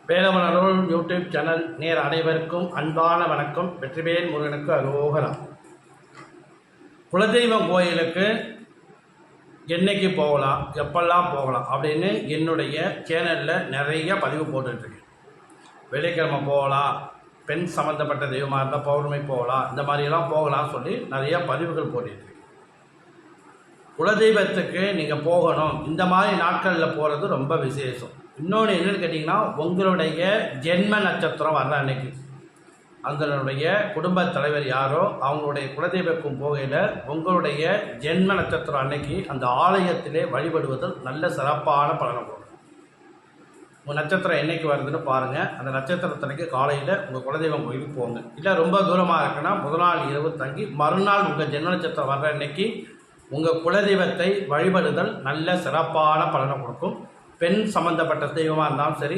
Velavan YouTube channel நேர் அனைவருக்கும் அன்பான வணக்கம். வெற்றிவேல் முருகனுக்கு அரோகரா. குலதெய்வம் கோயிலுக்கு என்னைக்கு போகலாம், எப்பெல்லாம் போகலாம் அப்படின்னு என்னுடைய சேனலில் நிறைய பதிவு போட்டுட்ருக்கேன். வெள்ளிக்கிழமை போகலாம், பெண் சம்மந்தப்பட்ட தெய்வமாக இருந்தால் பௌர்ணமி போகலாம், இந்த மாதிரியெல்லாம் போகலாம்னு சொல்லி நிறைய பதிவுகள் போட்டுட்ருக்கேன். குலதெய்வத்துக்கு நீங்கள் போகணும், இந்த மாதிரி நாட்களில் போகிறது ரொம்ப விசேஷம். இன்னொன்று என்னென்னு கேட்டிங்கன்னா, உங்களுடைய ஜென்ம நட்சத்திரம் வர்ற அன்னைக்கு அவங்களுடைய குடும்ப தலைவர் யாரோ அவங்களுடைய குலதெய்வக்கும் போகையில் உங்களுடைய ஜென்ம நட்சத்திரம் அன்னைக்கு அந்த ஆலயத்திலே வழிபடுவதில் நல்ல சிறப்பான பலனை கொடுக்கும். உங்கள் நட்சத்திரம் என்றைக்கு வருதுன்னு பாருங்கள். அந்த நட்சத்திரத்தன்னைக்கு காலையில் உங்கள் குலதெய்வம் கோயிலுக்கு போங்க. இல்லை ரொம்ப தூரமாக இருக்குன்னா முதல் நாள் இரவு தங்கி மறுநாள் உங்கள் ஜென்ம நட்சத்திரம் வர்ற அன்னைக்கு உங்கள் குலதெய்வத்தை வழிபடுதல் நல்ல சிறப்பான பலனை கொடுக்கும். பெண் சம்பந்தப்பட்ட தெய்வமாக இருந்தாலும் சரி,